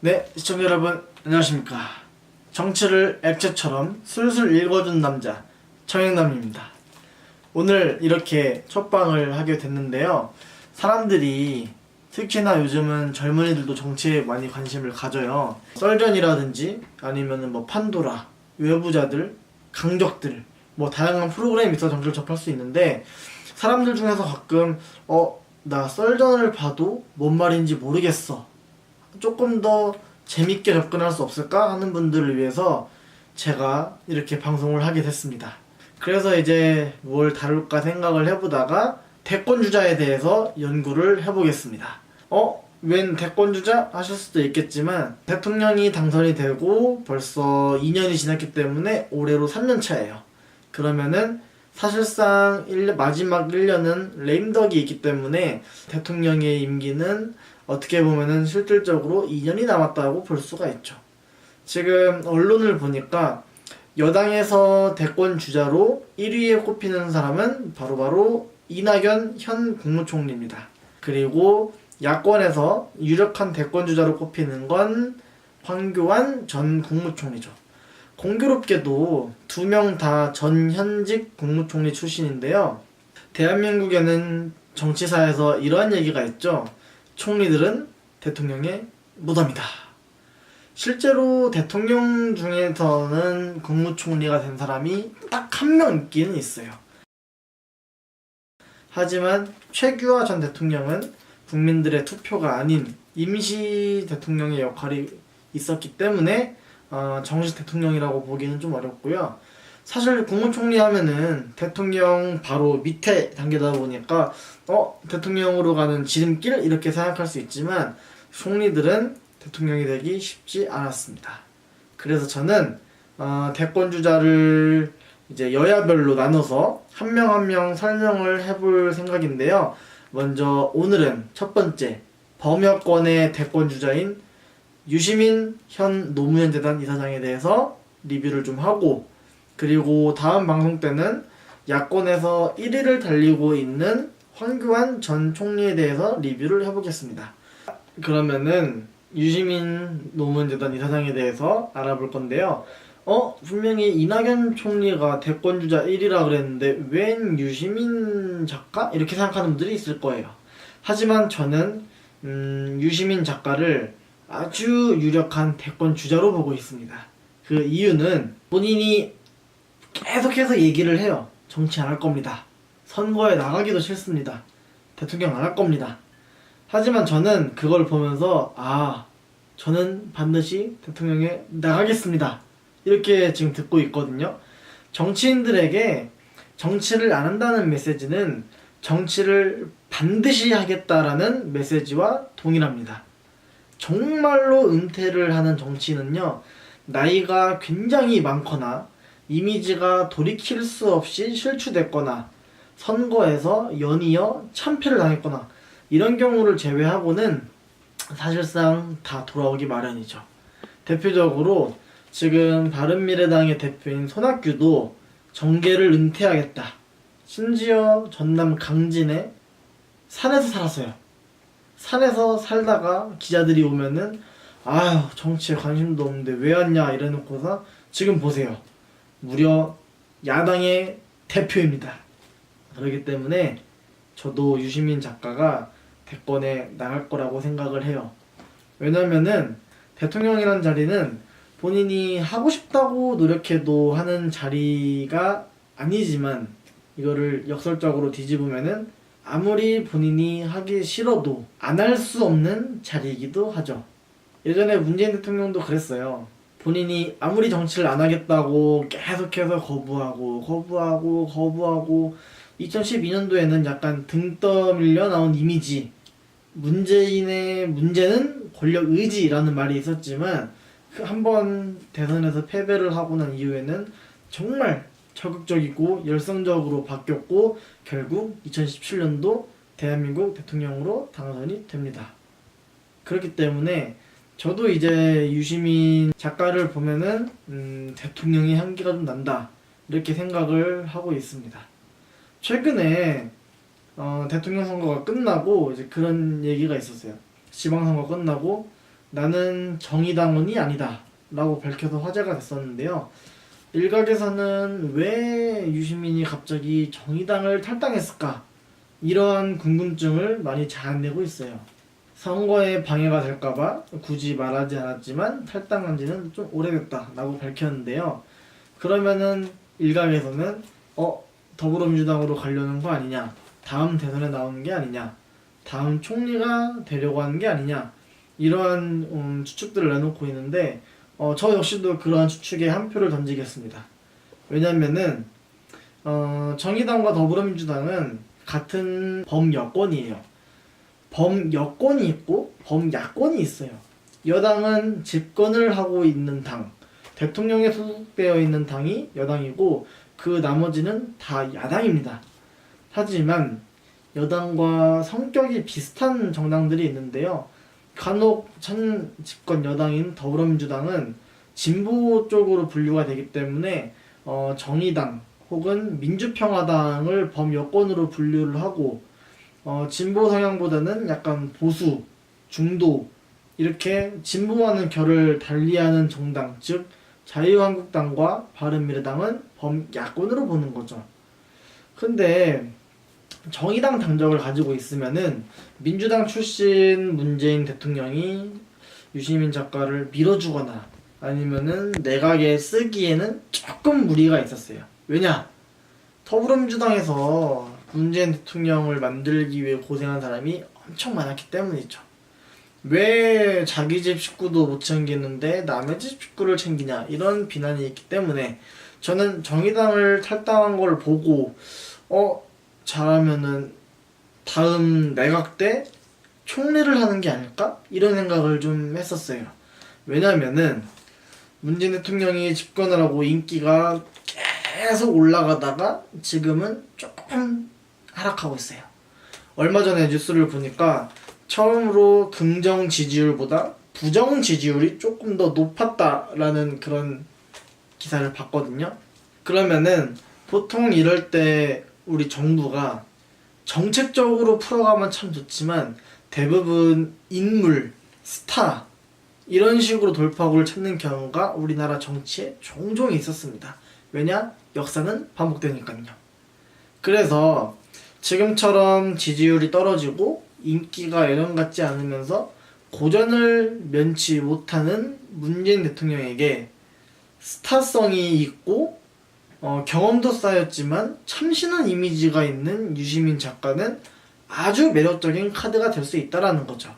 네, 시청자 여러분 안녕하십니까. 정치를 액체처럼 술술 읽어준 남자 청영남입니다. 오늘 이렇게 첫방을 하게 됐는데요. 사람들이 특히나 요즘은 젊은이들도 정치에 많이 관심을 가져요. 썰전이라든지 아니면은 뭐 판도라, 외부자들, 강적들 뭐 다양한 프로그램이 있어 정치를 접할 수 있는데, 사람들 중에서 가끔 나 썰전을 봐도 뭔 말인지 모르겠어, 조금 더 재밌게 접근할 수 없을까 하는 분들을 위해서 제가 이렇게 방송을 하게 됐습니다. 그래서 이제 뭘 다룰까 생각을 해보다가 대권주자에 대해서 연구를 해보겠습니다. 웬 대권주자? 하실 수도 있겠지만, 대통령이 당선이 되고 벌써 2년이 지났기 때문에 올해로 3년 차예요. 그러면은 사실상 마지막 1년은 레임덕이 있기 때문에 대통령의 임기는 어떻게 보면은 실질적으로 2년이 남았다고 볼 수가 있죠. 지금 언론을 보니까 여당에서 대권 주자로 1위에 꼽히는 사람은 바로 이낙연 현 국무총리입니다. 그리고 야권에서 유력한 대권 주자로 꼽히는 건 황교안 전 국무총리죠. 공교롭게도 두 명 다 전 현직 국무총리 출신인데요. 대한민국에는 정치사에서 이러한 얘기가 있죠. 총리들은 대통령의 무덤이다. 실제로 대통령 중에서는 국무총리가 된 사람이 딱 한 명 있기는 있어요. 하지만 최규하 전 대통령은 국민들의 투표가 아닌 임시 대통령의 역할이 있었기 때문에 정식 대통령이라고 보기는 좀 어렵고요. 사실 국무총리 하면은 대통령 바로 밑에 단계다 보니까 대통령으로 가는 지름길 이렇게 생각할 수 있지만, 총리들은 대통령이 되기 쉽지 않았습니다. 그래서 저는 대권 주자를 이제 여야별로 나눠서 한 명 한 명 설명을 해볼 생각인데요. 먼저 오늘은 첫 번째, 범여권의 대권 주자인 유시민 현 노무현 재단 이사장에 대해서 리뷰를 좀 하고, 그리고 다음 방송 때는 야권에서 1위를 달리고 있는 황교안 전 총리에 대해서 리뷰를 해보겠습니다. 그러면은 유시민 노무현 재단 이사장에 대해서 알아볼 건데요. 분명히 이낙연 총리가 대권 주자 1위라 그랬는데 웬 유시민 작가? 이렇게 생각하는 분들이 있을 거예요. 하지만 저는 유시민 작가를 아주 유력한 대권 주자로 보고 있습니다. 그 이유는 본인이 계속해서 얘기를 해요. 정치 안 할 겁니다. 선거에 나가기도 싫습니다. 대통령 안 할 겁니다. 하지만 저는 그걸 보면서 저는 반드시 대통령에 나가겠습니다, 이렇게 지금 듣고 있거든요. 정치인들에게 정치를 안 한다는 메시지는 정치를 반드시 하겠다라는 메시지와 동일합니다. 정말로 은퇴를 하는 정치인은요, 나이가 굉장히 많거나 이미지가 돌이킬 수 없이 실추됐거나 선거에서 연이어 참패를 당했거나 이런 경우를 제외하고는 사실상 다 돌아오기 마련이죠. 대표적으로 지금 바른미래당의 대표인 손학규도 정계를 은퇴하겠다, 심지어 전남 강진에 산에서 살았어요. 산에서 살다가 기자들이 오면은 정치에 관심도 없는데 왜 왔냐 이래놓고서 지금 보세요. 무려 야당의 대표입니다. 그렇기 때문에 저도 유시민 작가가 대권에 나갈 거라고 생각을 해요. 왜냐면은 대통령이라는 자리는 본인이 하고 싶다고 노력해도 하는 자리가 아니지만, 이거를 역설적으로 뒤집으면은 아무리 본인이 하기 싫어도 안 할 수 없는 자리이기도 하죠. 예전에 문재인 대통령도 그랬어요. 본인이 아무리 정치를 안 하겠다고 계속해서 거부하고 2012년도에는 약간 등 떠밀려 나온 이미지, 문재인의 문제는 권력 의지라는 말이 있었지만, 한번 대선에서 패배를 하고 난 이후에는 정말 적극적이고 열성적으로 바뀌었고 결국 2017년도 대한민국 대통령으로 당선이 됩니다. 그렇기 때문에 저도 이제 유시민 작가를 보면은 대통령의 향기가 좀 난다, 이렇게 생각을 하고 있습니다. 최근에 대통령 선거가 끝나고 이제 그런 얘기가 있었어요. 지방선거 끝나고 나는 정의당원이 아니다 라고 밝혀서 화제가 됐었는데요. 일각에서는 왜 유시민이 갑자기 정의당을 탈당했을까? 이런 궁금증을 많이 자아내고 있어요. 선거에 방해가 될까봐 굳이 말하지 않았지만 탈당한 지는 좀 오래됐다 라고 밝혔는데요. 그러면은 일각에서는 더불어민주당으로 가려는 거 아니냐, 다음 대선에 나오는 게 아니냐, 다음 총리가 되려고 하는 게 아니냐, 이러한 추측들을 내놓고 있는데 저 역시도 그러한 추측에 한 표를 던지겠습니다. 왜냐면은 정의당과 더불어민주당은 같은 범여권이에요. 범여권이 있고 범야권이 있어요. 여당은 집권을 하고 있는 당, 대통령에 소속되어 있는 당이 여당이고 그 나머지는 다 야당입니다. 하지만 여당과 성격이 비슷한 정당들이 있는데요. 간혹 전 집권 여당인 더불어민주당은 진보 쪽으로 분류가 되기 때문에 정의당 혹은 민주평화당을 범여권으로 분류를 하고 진보 성향보다는 약간 보수, 중도 이렇게 진보와는 결을 달리하는 정당, 즉 자유한국당과 바른미래당은 범야권으로 보는 거죠. 근데 정의당 당적을 가지고 있으면은 민주당 출신 문재인 대통령이 유시민 작가를 밀어주거나 아니면은 내각에 쓰기에는 조금 무리가 있었어요. 왜냐? 더불어민주당에서 문재인 대통령을 만들기 위해 고생한 사람이 엄청 많았기 때문이죠. 왜 자기 집 식구도 못 챙기는데 남의 집 식구를 챙기냐, 이런 비난이 있기 때문에 저는 정의당을 탈당한 걸 보고 잘하면은 다음 내각 때 총리를 하는 게 아닐까? 이런 생각을 좀 했었어요. 왜냐면은 문재인 대통령이 집권을 하고 인기가 계속 올라가다가 지금은 조금 하락하고 있어요. 얼마 전에 뉴스를 보니까 처음으로 긍정 지지율보다 부정 지지율이 조금 더 높았다라는 그런 기사를 봤거든요. 그러면은 보통 이럴 때 우리 정부가 정책적으로 풀어가면 참 좋지만 대부분 인물, 스타 이런 식으로 돌파구를 찾는 경우가 우리나라 정치에 종종 있었습니다. 왜냐? 역사는 반복되니까요. 그래서 지금처럼 지지율이 떨어지고 인기가 예전 같지 않으면서 고전을 면치 못하는 문재인 대통령에게 스타성이 있고 경험도 쌓였지만 참신한 이미지가 있는 유시민 작가는 아주 매력적인 카드가 될 수 있다라는 거죠.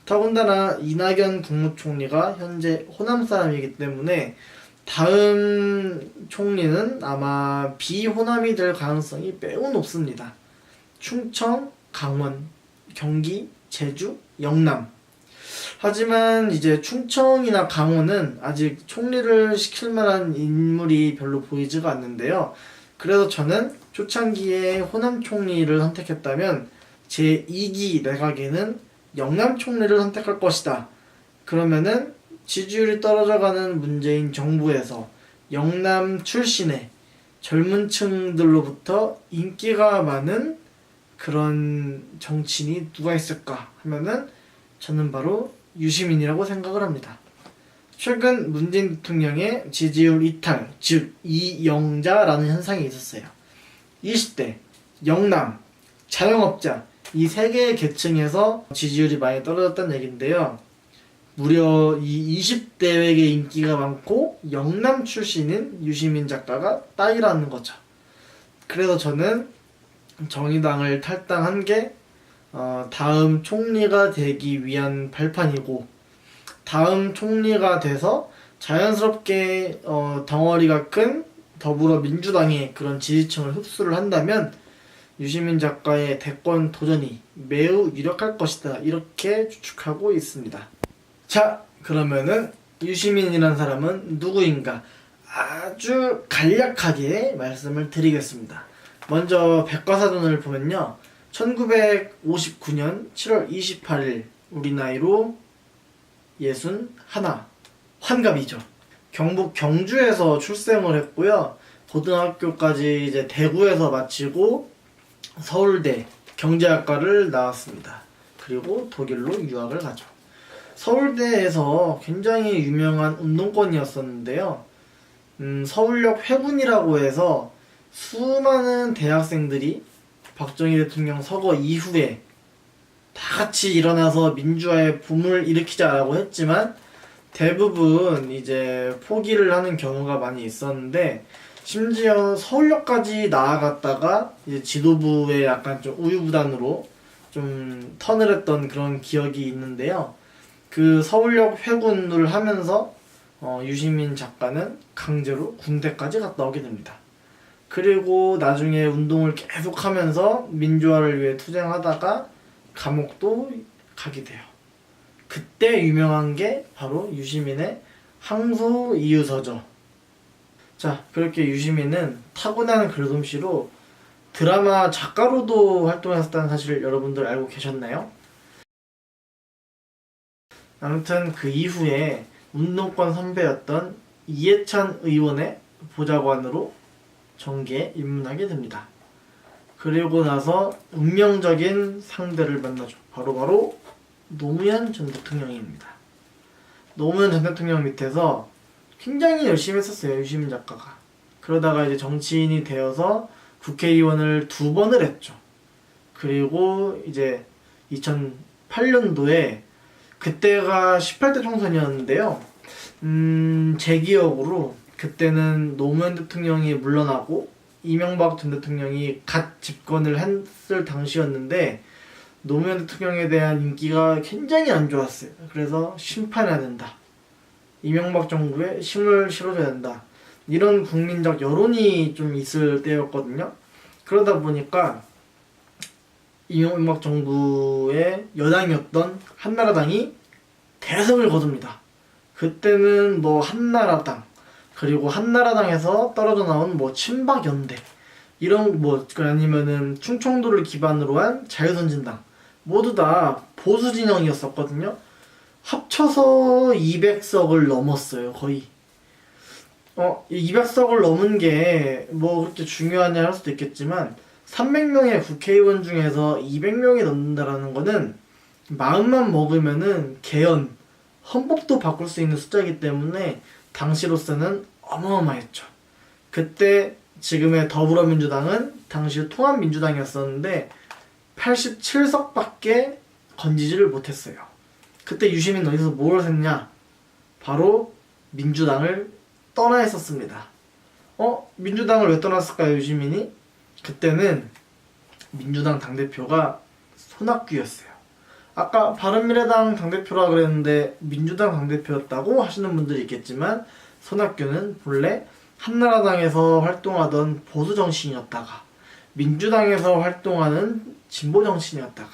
더군다나 이낙연 국무총리가 현재 호남 사람이기 때문에 다음 총리는 아마 비호남이 될 가능성이 매우 높습니다. 충청, 강원, 경기, 제주, 영남. 하지만 이제 충청이나 강원은 아직 총리를 시킬 만한 인물이 별로 보이지가 않는데요. 그래서 저는 초창기에 호남 총리를 선택했다면 제 2기 내각에는 영남 총리를 선택할 것이다. 그러면은 지지율이 떨어져가는 문재인 정부에서 영남 출신의 젊은 층들로부터 인기가 많은 그런 정치인이 누가 있을까 하면은 저는 바로 유시민이라고 생각을 합니다. 최근 문재인 대통령의 지지율 이탈, 즉 이영자라는 현상이 있었어요. 20대, 영남, 자영업자 이 세 개의 계층에서 지지율이 많이 떨어졌다는 얘긴데요. 무려 이 20대에게 인기가 많고 영남 출신인 유시민 작가가 딱이라는 거죠. 그래서 저는 정의당을 탈당한 게 다음 총리가 되기 위한 발판이고, 다음 총리가 돼서 자연스럽게 덩어리가 큰 더불어민주당의 그런 지지층을 흡수를 한다면 유시민 작가의 대권 도전이 매우 유력할 것이다, 이렇게 추측하고 있습니다. 자, 그러면은 유시민이라는 사람은 누구인가 아주 간략하게 말씀을 드리겠습니다. 먼저 백과사전을 보면요, 1959년 7월 28일 우리 나이로 61 환갑이죠. 경북 경주에서 출생을 했고요. 고등학교까지 이제 대구에서 마치고 서울대 경제학과를 나왔습니다. 그리고 독일로 유학을 가죠. 서울대에서 굉장히 유명한 운동권이었었는데요. 서울역 회군이라고 해서 수많은 대학생들이 박정희 대통령 서거 이후에 다 같이 일어나서 민주화의 붐을 일으키자라고 했지만 대부분 이제 포기를 하는 경우가 많이 있었는데, 심지어 서울역까지 나아갔다가 이제 지도부의 약간 좀 우유부단으로 좀 턴을 했던 그런 기억이 있는데요. 그 서울역 회군을 하면서 유시민 작가는 강제로 군대까지 갔다 오게 됩니다. 그리고 나중에 운동을 계속하면서 민주화를 위해 투쟁하다가 감옥도 가게 돼요. 그때 유명한 게 바로 유시민의 항소 이유서죠. 자, 그렇게 유시민은 타고난 글솜씨로 드라마 작가로도 활동했었다는 사실 여러분들 알고 계셨나요? 아무튼 그 이후에 운동권 선배였던 이해찬 의원의 보좌관으로 정계에 입문하게 됩니다. 그리고 나서 운명적인 상대를 만나죠. 바로 노무현 전 대통령입니다. 노무현 전 대통령 밑에서 굉장히 열심히 했었어요, 유시민 작가가. 그러다가 이제 정치인이 되어서 국회의원을 2번을 했죠. 그리고 이제 2008년도에 그때가 18대 총선이었는데요. 제 기억으로 그때는 노무현 대통령이 물러나고 이명박 전 대통령이 갓 집권을 했을 당시였는데 노무현 대통령에 대한 인기가 굉장히 안 좋았어요. 그래서 심판해야 된다. 이명박 정부에 힘을 실어줘야 된다. 이런 국민적 여론이 좀 있을 때였거든요. 그러다 보니까 이명박 정부의 여당이었던 한나라당이 대성을 거둡니다. 그때는 뭐 한나라당, 그리고 한나라당에서 떨어져 나온 뭐 친박연대, 이런 뭐 아니면은 충청도를 기반으로 한 자유선진당, 모두 다 보수 진영이었었거든요. 합쳐서 200석을 넘었어요, 거의. 200석을 넘은 게 뭐 그렇게 중요하냐 할 수도 있겠지만 300명의 국회의원 중에서 200명이 넘는다라는 거는 마음만 먹으면은 개헌, 헌법도 바꿀 수 있는 숫자이기 때문에 당시로서는 어마어마했죠. 그때 지금의 더불어민주당은 당시 통합민주당이었었는데 87석밖에 건지지를 못했어요. 그때 유시민은 어디서 뭘 했냐? 바로 민주당을 떠나 있었습니다. 민주당을 왜 떠났을까요, 유시민이? 그때는 민주당 당대표가 손학규였어요. 아까 바른미래당 당대표라 그랬는데 민주당 당대표였다고 하시는 분들이 있겠지만, 손학규는 본래 한나라당에서 활동하던 보수 정치인이었다가 민주당에서 활동하는 진보 정치인이었다가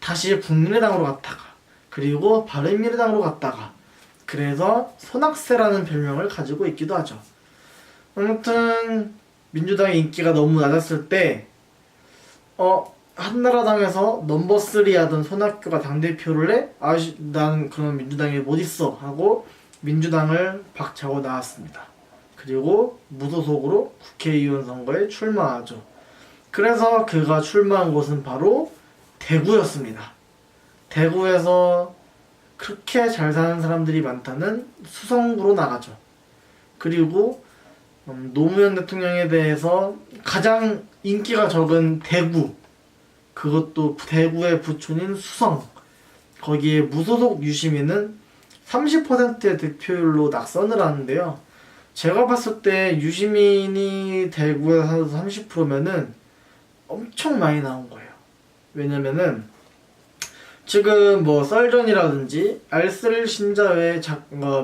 다시 국민의당으로 갔다가 그리고 바른미래당으로 갔다가, 그래서 손학세라는 별명을 가지고 있기도 하죠. 아무튼 민주당의 인기가 너무 낮았을 때 한나라당에서 넘버 3 하던 손학규가 당대표를 해? 난 그런 민주당에 못 있어 하고 민주당을 박차고 나왔습니다. 그리고 무소속으로 국회의원 선거에 출마하죠. 그래서 그가 출마한 곳은 바로 대구였습니다. 대구에서 그렇게 잘 사는 사람들이 많다는 수성구로 나가죠. 그리고 노무현 대통령에 대해서 가장 인기가 적은 대구, 그것도 대구의 부촌인 수성, 거기에 무소속 유시민은 30%의 득표율로 낙선을 하는데요. 제가 봤을 때 유시민이 대구에 살아서 30%면은 엄청 많이 나온 거예요. 왜냐면은 지금 뭐 썰전이라든지 알쓸 신자회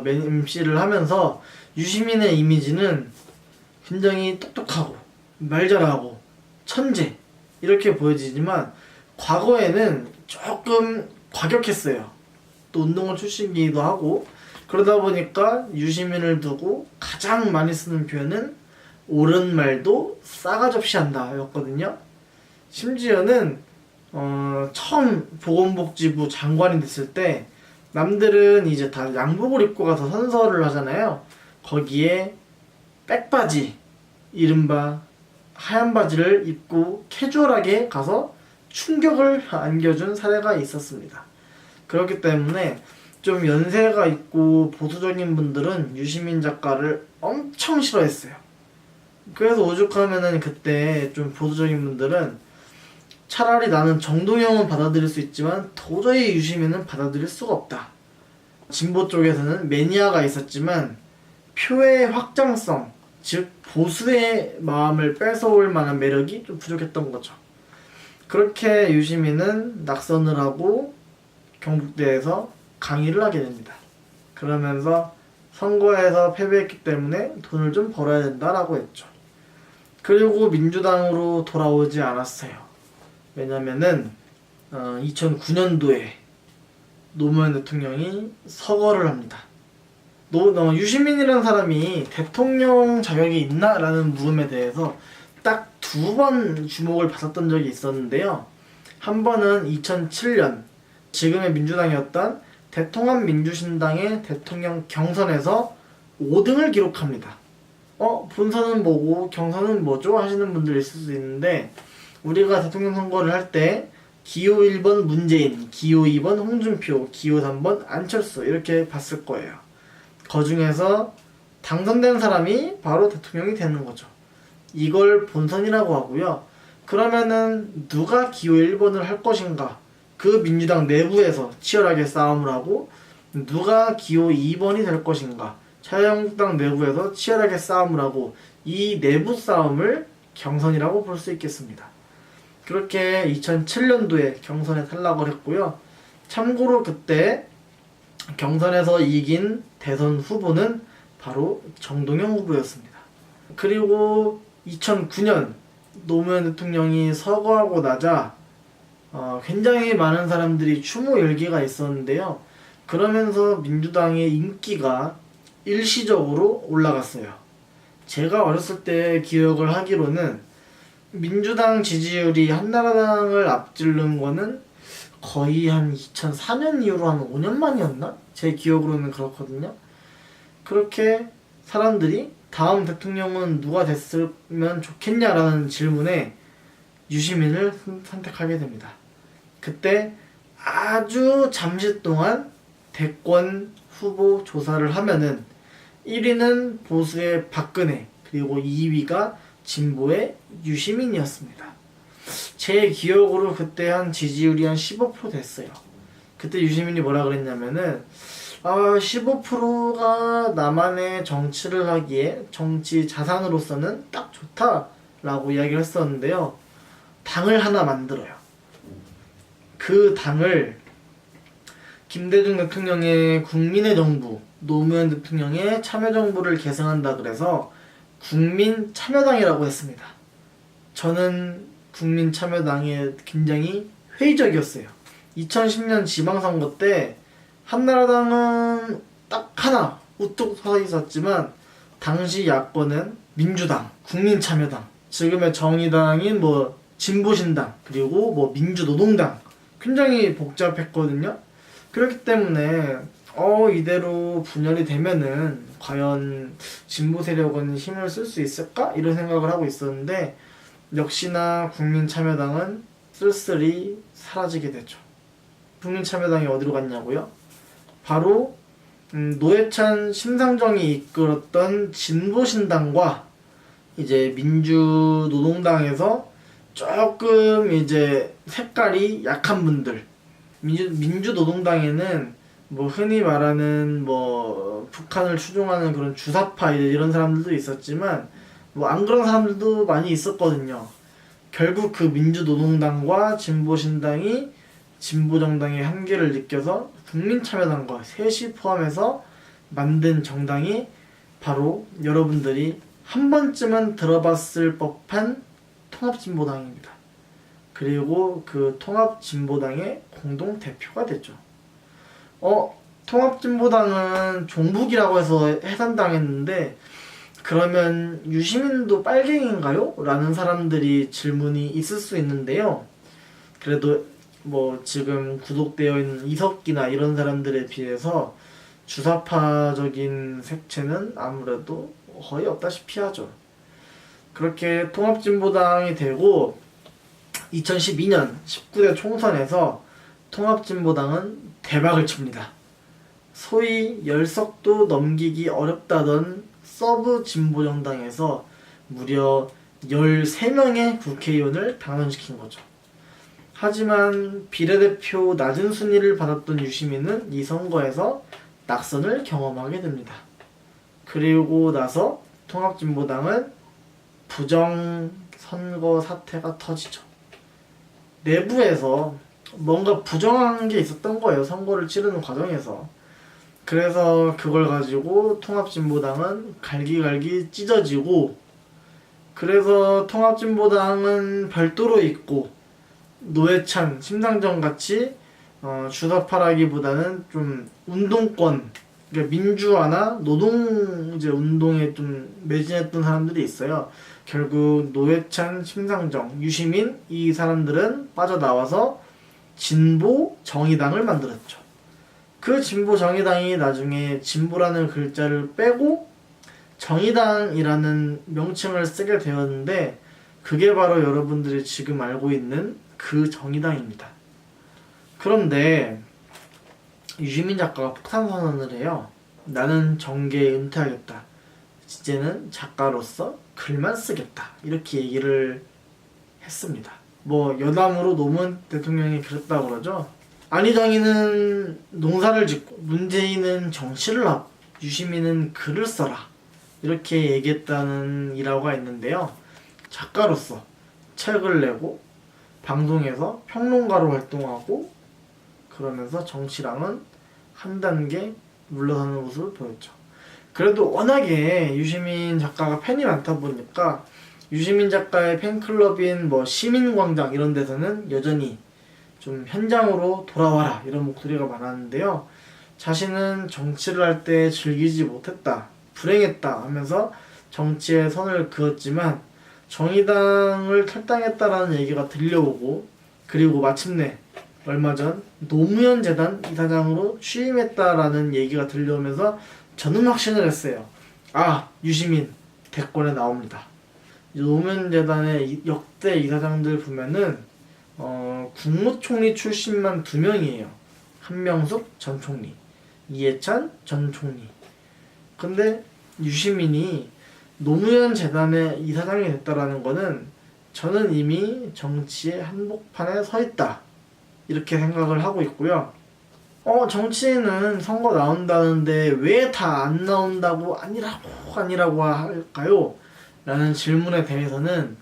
MC를 하면서 유시민의 이미지는 굉장히 똑똑하고 말 잘하고 천재 이렇게 보여지지만 과거에는 조금 과격했어요. 또 운동원 출신이기도 하고, 그러다 보니까 유시민을 두고 가장 많이 쓰는 표현은 옳은 말도 싸가지 없이 한다 였거든요. 심지어는 처음 보건복지부 장관이 됐을 때 남들은 이제 다 양복을 입고 가서 선서를 하잖아요. 거기에 백바지, 이른바 하얀 바지를 입고 캐주얼하게 가서 충격을 안겨준 사례가 있었습니다. 그렇기 때문에 좀 연세가 있고 보수적인 분들은 유시민 작가를 엄청 싫어했어요. 그래서 오죽하면은 그때 좀 보수적인 분들은 차라리 나는 정동영은 받아들일 수 있지만 도저히 유시민은 받아들일 수가 없다. 진보 쪽에서는 매니아가 있었지만 표의 확장성, 즉 보수의 마음을 뺏어올 만한 매력이 좀 부족했던 거죠. 그렇게 유시민은 낙선을 하고 경북대에서 강의를 하게 됩니다. 그러면서 선거에서 패배했기 때문에 돈을 좀 벌어야 된다라고 했죠. 그리고 민주당으로 돌아오지 않았어요. 왜냐면은 2009년도에 노무현 대통령이 서거를 합니다. 유시민이라는 사람이 대통령 자격이 있나라는 물음에 대해서 딱 두 번 주목을 받았던 적이 있었는데요. 한 번은 2007년 지금의 민주당이었던 대통합민주신당의 대통령 경선에서 5등을 기록합니다. 본선은 뭐고 경선은 뭐죠? 하시는 분들 있을 수 있는데, 우리가 대통령 선거를 할 때 기호 1번 문재인, 기호 2번 홍준표, 기호 3번 안철수 이렇게 봤을 거예요. 그 중에서 당선된 사람이 바로 대통령이 되는 거죠. 이걸 본선이라고 하고요. 그러면은 누가 기호 1번을 할 것인가, 그 민주당 내부에서 치열하게 싸움을 하고, 누가 기호 2번이 될 것인가, 자유한국당 내부에서 치열하게 싸움을 하고, 이 내부 싸움을 경선이라고 볼 수 있겠습니다. 그렇게 2007년도에 경선에 탈락을 했고요. 참고로 그때 경선에서 이긴 대선 후보는 바로 정동영 후보였습니다. 그리고 2009년 노무현 대통령이 서거하고 나자 굉장히 많은 사람들이 추모 열기가 있었는데요. 그러면서 민주당의 인기가 일시적으로 올라갔어요. 제가 어렸을 때 기억을 하기로는 민주당 지지율이 한나라당을 앞지른 거는 거의 한 2004년 이후로 한 5년 만이었나? 제 기억으로는 그렇거든요. 그렇게 사람들이 다음 대통령은 누가 됐으면 좋겠냐라는 질문에 유시민을 선택하게 됩니다. 그때 아주 잠시 동안 대권 후보 조사를 하면은 1위는 보수의 박근혜, 그리고 2위가 진보의 유시민이었습니다. 제 기억으로 그때 한 지지율이 한 15% 됐어요. 그때 유시민이 뭐라 그랬냐면은 15%가 나만의 정치를 하기에 정치 자산으로서는 딱 좋다라고 이야기를 했었는데요. 당을 하나 만들어요. 그 당을 김대중 대통령의 국민의 정부, 노무현 대통령의 참여정부를 계승한다 그래서 국민참여당이라고 했습니다. 저는 국민참여당에 굉장히 회의적이었어요. 2010년 지방선거 때 한나라당은 딱 하나 우뚝 서 있었지만, 당시 야권은 민주당, 국민참여당, 지금의 정의당인 진보신당, 그리고 민주노동당, 굉장히 복잡했거든요. 그렇기 때문에 이대로 분열이 되면은 과연 진보 세력은 힘을 쓸 수 있을까? 이런 생각을 하고 있었는데, 역시나 국민참여당은 쓸쓸히 사라지게 되죠. 국민참여당이 어디로 갔냐고요? 바로 노회찬 심상정이 이끌었던 진보신당과 이제 민주노동당에서 조금 이제 색깔이 약한 분들, 민주노동당에는 흔히 말하는 북한을 추종하는 그런 주사파 이런 사람들도 있었지만 안 그런 사람들도 많이 있었거든요. 결국 그 민주노동당과 진보신당이 진보정당의 한계를 느껴서 국민참여당과 셋이 포함해서 만든 정당이 바로 여러분들이 한 번쯤은 들어봤을 법한 통합진보당입니다. 그리고 그 통합진보당의 공동대표가 됐죠. 통합진보당은 종북이라고 해서 해산당했는데, 그러면 유시민도 빨갱인가요? 라는 사람들이 질문이 있을 수 있는데요. 그래도 지금 구독되어 있는 이석기나 이런 사람들에 비해서 주사파적인 색채는 아무래도 거의 없다시피 하죠. 그렇게 통합진보당이 되고 2012년 19대 총선에서 통합진보당은 대박을 칩니다. 소위 10석도 넘기기 어렵다던 서브 진보정당에서 무려 13명의 국회의원을 당선시킨 거죠. 하지만 비례대표 낮은 순위를 받았던 유시민은 이 선거에서 낙선을 경험하게 됩니다. 그리고 나서 통합진보당은 부정선거 사태가 터지죠. 내부에서 뭔가 부정한 게 있었던 거예요. 선거를 치르는 과정에서. 그래서 그걸 가지고 통합진보당은 갈기갈기 찢어지고, 그래서 통합진보당은 별도로 있고 노회찬, 심상정 같이 주사파라기보다는 좀 운동권, 그러니까 민주화나 노동제 운동에 좀 매진했던 사람들이 있어요. 결국 노회찬, 심상정, 유시민 이 사람들은 빠져나와서 진보 정의당을 만들었죠. 그 진보 정의당이 나중에 진보라는 글자를 빼고 정의당이라는 명칭을 쓰게 되었는데, 그게 바로 여러분들이 지금 알고 있는 그 정의당입니다. 그런데 유시민 작가가 폭탄 선언을 해요. 나는 정계에 은퇴하겠다. 이제는 작가로서 글만 쓰겠다. 이렇게 얘기를 했습니다. 뭐 여담으로 노무현 대통령이 그랬다고 그러죠. 안희정이는 농사를 짓고 문재인은 정치를 하고 유시민은 글을 써라. 이렇게 얘기했다는 일화가 있는데요. 작가로서 책을 내고 방송에서 평론가로 활동하고 그러면서 정치랑은 한 단계 물러서는 모습을 보였죠. 그래도 워낙에 유시민 작가가 팬이 많다 보니까 유시민 작가의 팬클럽인 뭐 시민광장 이런 데서는 여전히 좀 현장으로 돌아와라 이런 목소리가 많았는데요. 자신은 정치를 할 때 즐기지 못했다, 불행했다 하면서 정치에 선을 그었지만 정의당을 탈당했다라는 얘기가 들려오고, 그리고 마침내 얼마 전 노무현 재단 이사장으로 취임했다라는 얘기가 들려오면서 저는 확신을 했어요. 아, 유시민 대권에 나옵니다. 노무현 재단의 역대 이사장들 보면은 국무총리 출신만 2명이에요. 한명숙 전 총리, 이해찬 전 총리. 근데 유시민이 노무현 재단의 이사장이 됐다라는 거는 저는 이미 정치의 한복판에 서 있다, 이렇게 생각을 하고 있고요. 정치인은 선거 나온다는데 왜 다 안 나온다고 아니라고 할까요? 라는 질문에 대해서는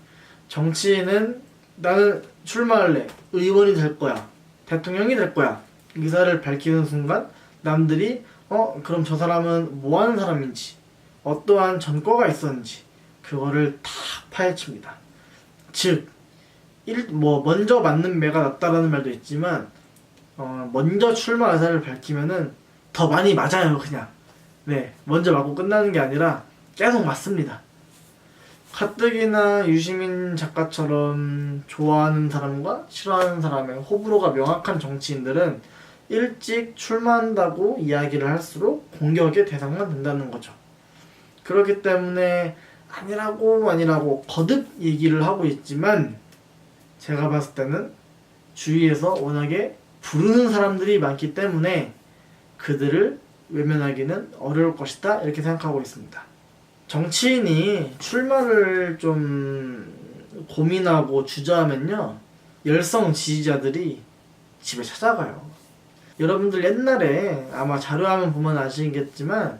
정치인은 나는 출마할래, 의원이 될 거야, 대통령이 될 거야, 의사를 밝히는 순간 남들이 그럼 저 사람은 뭐 하는 사람인지, 어떠한 전과가 있었는지 그거를 다 파헤칩니다. 즉 먼저 맞는 매가 낫다라는 말도 있지만 먼저 출마 의사를 밝히면은 더 많이 맞아요. 그냥 먼저 맞고 끝나는 게 아니라 계속 맞습니다. 가뜩이나 유시민 작가처럼 좋아하는 사람과 싫어하는 사람의 호불호가 명확한 정치인들은 일찍 출마한다고 이야기를 할수록 공격의 대상만 된다는 거죠. 그렇기 때문에 아니라고 거듭 얘기를 하고 있지만, 제가 봤을 때는 주위에서 워낙에 부르는 사람들이 많기 때문에 그들을 외면하기는 어려울 것이다, 이렇게 생각하고 있습니다. 정치인이 출마를 좀 고민하고 주저하면요, 열성 지지자들이 집에 찾아가요. 여러분들 옛날에 아마 자료화면 보면 아시겠지만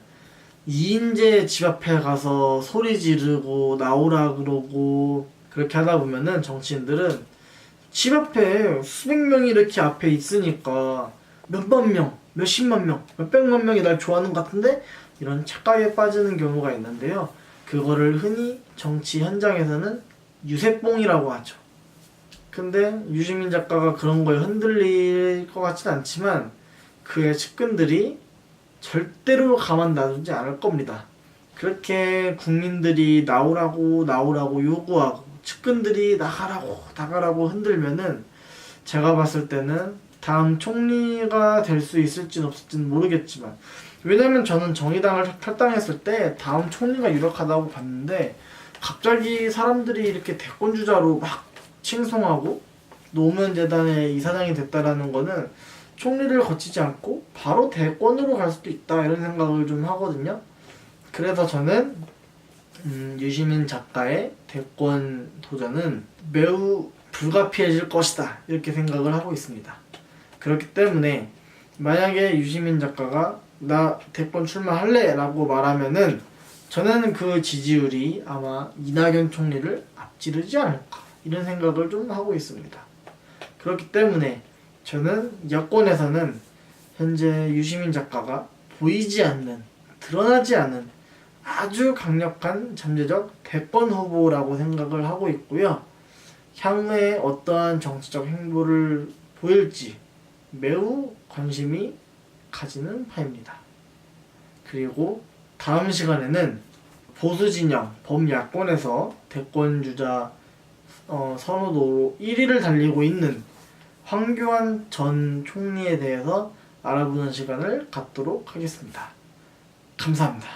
이인재 집 앞에 가서 소리 지르고 나오라 그러고 그렇게 하다 보면은 정치인들은 집 앞에 수백 명이 이렇게 앞에 있으니까 몇만 명, 몇십만 명, 몇백만 명이 날 좋아하는 것 같은데, 이런 착각에 빠지는 경우가 있는데요. 그거를 흔히 정치 현장에서는 유세뽕이라고 하죠. 근데 유시민 작가가 그런 거에 흔들릴 것 같진 않지만 그의 측근들이 절대로 가만 놔두지 않을 겁니다. 그렇게 국민들이 나오라고 요구하고 측근들이 나가라고 흔들면은 제가 봤을 때는 다음 총리가 될 수 있을진 없을진 모르겠지만, 왜냐면 저는 정의당을 탈당했을 때 다음 총리가 유력하다고 봤는데 갑자기 사람들이 이렇게 대권주자로 막 칭송하고 노무현 재단의 이사장이 됐다라는 거는 총리를 거치지 않고 바로 대권으로 갈 수도 있다 이런 생각을 좀 하거든요. 그래서 저는 유시민 작가의 대권 도전은 매우 불가피해질 것이다 이렇게 생각을 하고 있습니다. 그렇기 때문에 만약에 유시민 작가가 나 대권 출마할래 라고 말하면은 저는 그 지지율이 아마 이낙연 총리를 앞지르지 않을까 이런 생각을 좀 하고 있습니다. 그렇기 때문에 저는 여권에서는 현재 유시민 작가가 보이지 않는, 드러나지 않은 아주 강력한 잠재적 대권 후보라고 생각을 하고 있고요. 향후에 어떠한 정치적 행보를 보일지 매우 관심이 가지는 바입니다. 그리고 다음 시간에는 보수진영, 범야권에서 대권주자 선호도로 1위를 달리고 있는 황교안 전 총리에 대해서 알아보는 시간을 갖도록 하겠습니다. 감사합니다.